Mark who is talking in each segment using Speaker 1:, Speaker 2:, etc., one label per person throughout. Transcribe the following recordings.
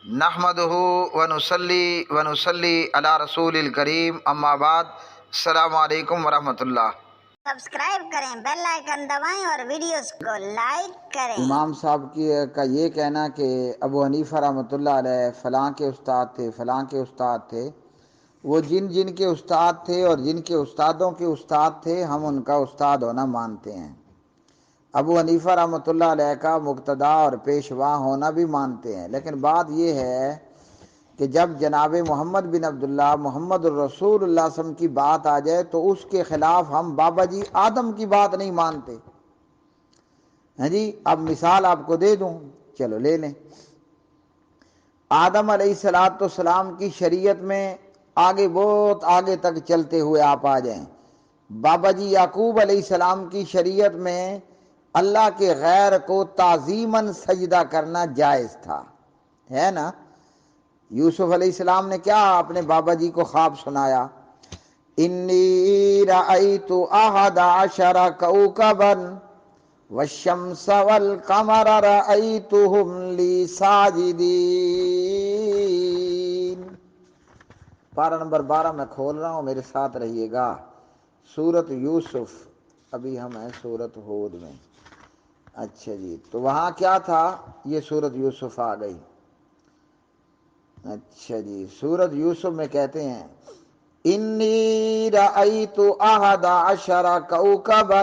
Speaker 1: نحمدہ ونصلی علی رسول الکریم، اما بعد، السلام علیکم ورحمۃ اللہ۔
Speaker 2: سبسکرائب کریں، بیل آئیکن دبائیں اور ویڈیوز کو لائک کریں۔
Speaker 3: امام صاحب کا یہ کہنا کہ ابو حنیفہ رحمۃ اللہ علیہ فلاں کے استاد تھے، فلاں کے استاد تھے، وہ جن کے استاد تھے اور جن کے استادوں کے استاد تھے ہم ان کا استاد ہونا مانتے ہیں۔ ابو حنیفہ رحمۃ اللہ علیہ کا مقتدا اور پیشوا ہونا بھی مانتے ہیں، لیکن بات یہ ہے کہ جب جناب محمد بن عبداللہ محمد الرسول اللہ صلی اللہ علیہ وسلم کی بات آ جائے تو اس کے خلاف ہم بابا جی آدم کی بات نہیں مانتے ہیں جی۔ اب مثال آپ کو دے دوں، چلو لے لیں۔ آدم علیہ السلام کی شریعت میں آگے بہت آگے تک چلتے ہوئے آپ آ جائیں، بابا جی یعقوب علیہ السلام کی شریعت میں اللہ کے غیر کو تعظیماً سجدہ کرنا جائز تھا، ہے نا؟ یوسف علیہ السلام نے کیا اپنے بابا جی کو خواب سنایا؟ انی رأیت احد عشر کوکبا والشمس والقمر رأیتهم لی ساجدین۔ پارہ نمبر 12 میں کھول رہا ہوں، میرے ساتھ رہیے گا۔ سورت یوسف، ابھی ہم ہیں سورت ہود میں۔ اچھا جی، تو وہاں کیا تھا؟ یہ سورت یوسف آ گئی۔ اچھا جی، سورت یوسف میں کہتے ہیں انی رأیت احد عشر کوکبا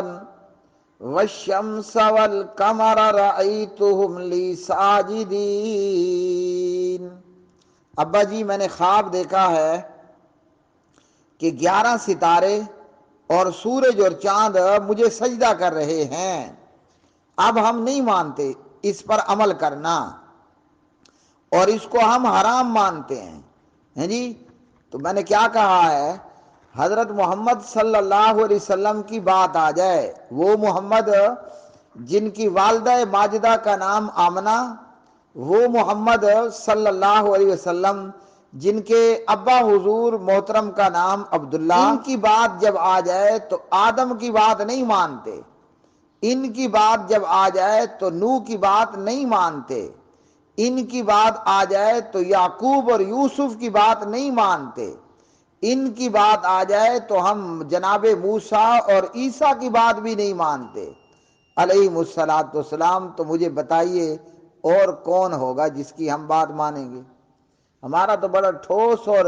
Speaker 3: والشمس والقمر رأیتهم لی ساجدین۔ ابا جی میں نے خواب دیکھا ہے کہ 11 ستارے اور سورج اور چاند مجھے سجدہ کر رہے ہیں۔ اب ہم نہیں مانتے اس پر عمل کرنا، اور اس کو ہم حرام مانتے ہیں جی۔ تو میں نے کیا کہا ہے؟ حضرت محمد صلی اللہ علیہ وسلم کی بات آ جائے، وہ محمد جن کی والدہ ماجدہ کا نام آمنہ، وہ محمد صلی اللہ علیہ وسلم جن کے ابا حضور محترم کا نام عبداللہ، ان کی بات جب آ جائے تو آدم کی بات نہیں مانتے، ان کی بات جب آ جائے تو نوح کی بات نہیں مانتے، ان کی بات آ جائے تو یعقوب اور یوسف کی بات نہیں مانتے، ان کی بات آ جائے تو ہم جناب موسیٰ اور عیسیٰ کی بات بھی نہیں مانتے علیہم السلام۔ تو مجھے بتائیے اور کون ہوگا جس کی ہم بات مانیں گے؟ ہمارا تو بڑا ٹھوس اور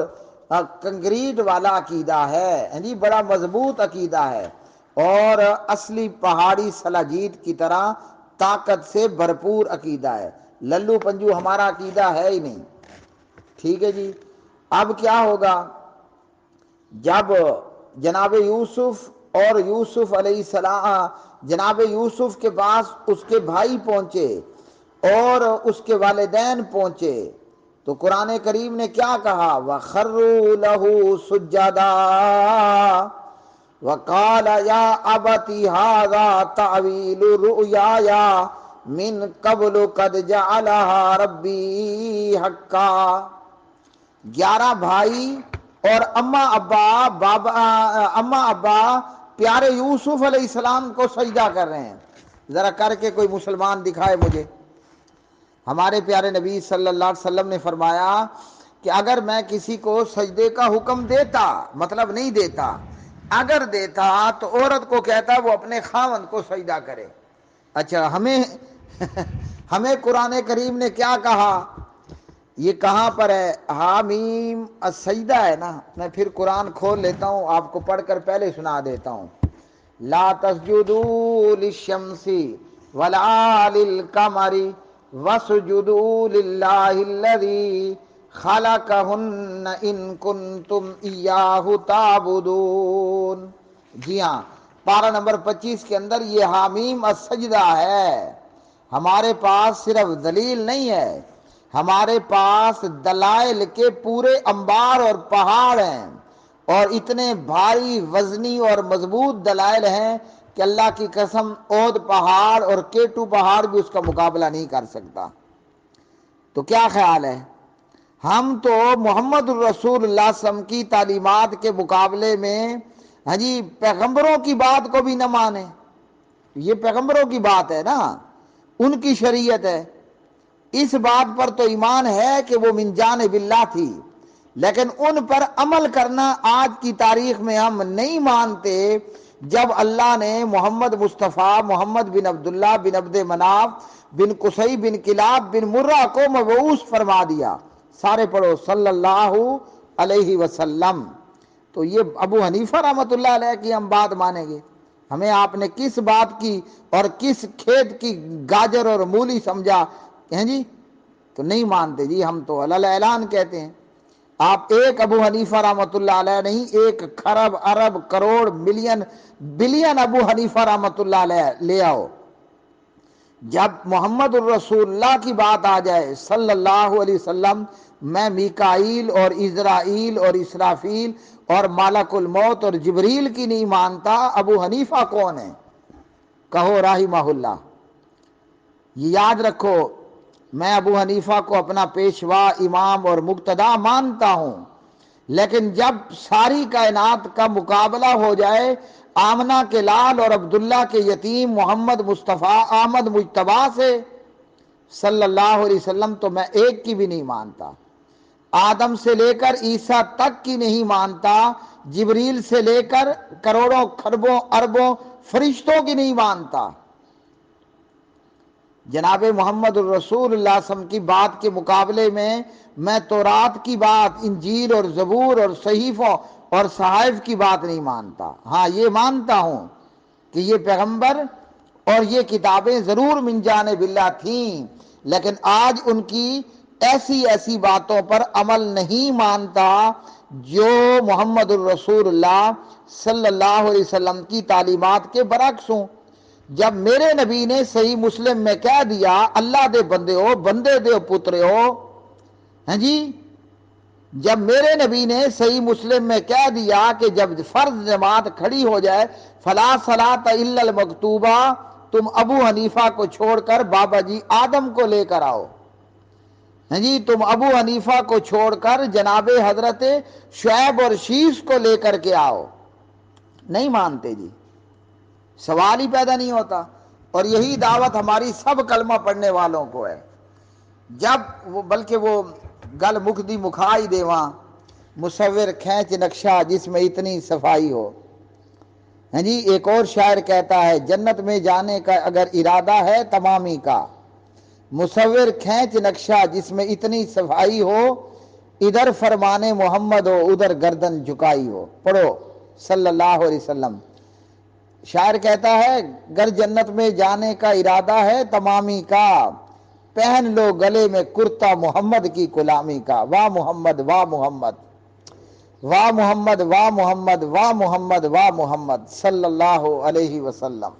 Speaker 3: کنکریٹ والا عقیدہ ہے جی، بڑا مضبوط عقیدہ ہے، اور اصلی پہاڑی سلاجید کی طرح طاقت سے بھرپور عقیدہ ہے۔ للو پنجو ہمارا عقیدہ ہے ہی نہیں، ٹھیک ہے جی۔ اب کیا ہوگا؟ جب جناب یوسف اور یوسف علیہ السلام، جناب یوسف کے پاس اس کے بھائی پہنچے اور اس کے والدین پہنچے تو قرآن کریم نے کیا کہا؟ وَخَرُّوا لَهُ سُجَّدًا وَقَالَ يَا أَبَتِ هَذَا تَعْوِيلُ رُؤْيَايَ مِن قَبْلُ قَدْ جَعَلَهَا رَبِّي حَقًّا۔ 11 بھائی اور اماں ابا پیارے یوسف علیہ السلام کو سجدہ کر رہے ہیں۔ ذرا کر کے کوئی مسلمان دکھائے مجھے۔ ہمارے پیارے نبی صلی اللہ علیہ وسلم نے فرمایا کہ اگر میں کسی کو سجدے کا حکم دیتا، مطلب نہیں دیتا، اگر دیتا تو عورت کو کہتا وہ اپنے خاوند کو سجدہ کرے۔ اچھا، ہمیں قرآن کریم نے کیا کہا؟ یہ کہاں پر ہے؟ حامیم السجدہ ہے نا۔ میں پھر قرآن کھول لیتا ہوں، آپ کو پڑھ کر پہلے سنا دیتا ہوں۔ لا تسجدوا للشمس ولا للقمر واسجدوا للہ الذی خلقہن ان کنتم ایاہ تعبدون۔ جی ہاں، پارہ نمبر 25 کے اندر یہ حامیم السجدہ ہے۔ ہمارے پاس صرف دلیل نہیں ہے، ہمارے پاس دلائل کے پورے انبار اور پہاڑ ہیں، اور اتنے بھاری وزنی اور مضبوط دلائل ہیں کہ اللہ کی قسم اود پہاڑ اور کیٹو پہاڑ بھی اس کا مقابلہ نہیں کر سکتا۔ تو کیا خیال ہے؟ ہم تو محمد الرسول اللہ صلی اللہ علیہ وسلم کی تعلیمات کے مقابلے میں ہاں جی پیغمبروں کی بات کو بھی نہ مانیں۔ یہ پیغمبروں کی بات ہے نا، ان کی شریعت ہے، اس بات پر تو ایمان ہے کہ وہ من جانب اللہ تھی، لیکن ان پر عمل کرنا آج کی تاریخ میں ہم نہیں مانتے، جب اللہ نے محمد مصطفیٰ محمد بن عبداللہ بن عبد مناف بن قصی بن کلاب بن مرہ کو مبعوث فرما دیا۔ سارے پڑھو صلی اللہ علیہ وسلم۔ تو یہ ابو حنیفہ رحمۃ اللہ علیہ کی ہم بات مانیں گے؟ ہمیں آپ نے کس بات کی اور کس کھیت کی گاجر اور مولی سمجھا ہیں جی؟ تو نہیں مانتے جی، ہم تو علی اعلان کہتے ہیں۔ آپ ایک ابو حنیفہ رحمۃ اللہ علیہ نہیں، ایک خرب ارب کروڑ ملین بلین ابو حنیفہ رحمۃ اللہ علیہ لے آؤ۔ جب محمد الرسول اللہ کی بات آ جائے صلی اللہ علیہ وسلم، میں میکائیل اور اسرائیل اور اسرافیل اور ملک الموت اور جبریل کی نہیں مانتا۔ ابو حنیفہ کون ہے؟ کہو رحمہ اللہ۔ یہ یاد رکھو، میں ابو حنیفہ کو اپنا پیشوا امام اور مقتدا مانتا ہوں، لیکن جب ساری کائنات کا مقابلہ ہو جائے آمنہ کے لال اور عبداللہ کے یتیم محمد مصطفیٰ احمد مجتبیٰ سے صلی اللہ علیہ وسلم، تو میں ایک کی بھی نہیں مانتا۔ آدم سے لے کر عیسیٰ تک کی نہیں مانتا، جبریل سے لے کر کروڑوں خربوں اربوں فرشتوں کی نہیں مانتا۔ جناب محمد الرسول اللہ صلی اللہ علیہ وسلم کی بات کے مقابلے میں تورات کی بات، انجیل اور زبور اور صحیفوں اور صحائف کی بات نہیں مانتا۔ ہاں یہ مانتا ہوں کہ یہ پیغمبر اور یہ کتابیں ضرور من جانب اللہ تھیں، لیکن آج ان کی ایسی باتوں پر عمل نہیں مانتا جو محمد الرسول اللہ صلی اللہ علیہ وسلم کی تعلیمات کے برعکس ہوں۔ جب میرے نبی نے صحیح مسلم میں کہہ دیا اللہ دے بندے ہو، بندے دے پترے ہو، ہاں جی، جب میرے نبی نے صحیح مسلم میں کہہ دیا کہ جب فرض جماعت کھڑی ہو جائے فلا صلاۃ الا المکتوبہ، تم ابو حنیفہ کو چھوڑ کر بابا جی آدم کو لے کر آؤ، ہاں جی، تم ابو حنیفہ کو چھوڑ کر جناب حضرت شعیب اور شیس کو لے کر کے آؤ، نہیں مانتے جی، سوال ہی پیدا نہیں ہوتا۔ اور یہی دعوت ہماری سب کلمہ پڑھنے والوں کو ہے۔ جب وہ بلکہ وہ گل مکھ دی مکھائی دیواں، مصور کھینچ نقشہ جس میں اتنی صفائی ہو، ہاں جی، ایک اور شاعر کہتا ہے جنت میں جانے کا اگر ارادہ ہے تمامی کا، مصور کھینچ نقشہ جس میں اتنی صفائی ہو، ادھر فرمانے محمد ہو ادھر گردن جھکائی ہو۔ پڑھو صلی اللہ علیہ وسلم۔ شاعر کہتا ہے گر جنت میں جانے کا ارادہ ہے تمامی کا، پہن لو گلے میں کرتا محمد کی غلامی کا۔ واہ محمد واہ محمد واہ محمد واہ محمد واہ محمد واہ محمد صلی اللہ علیہ وسلم۔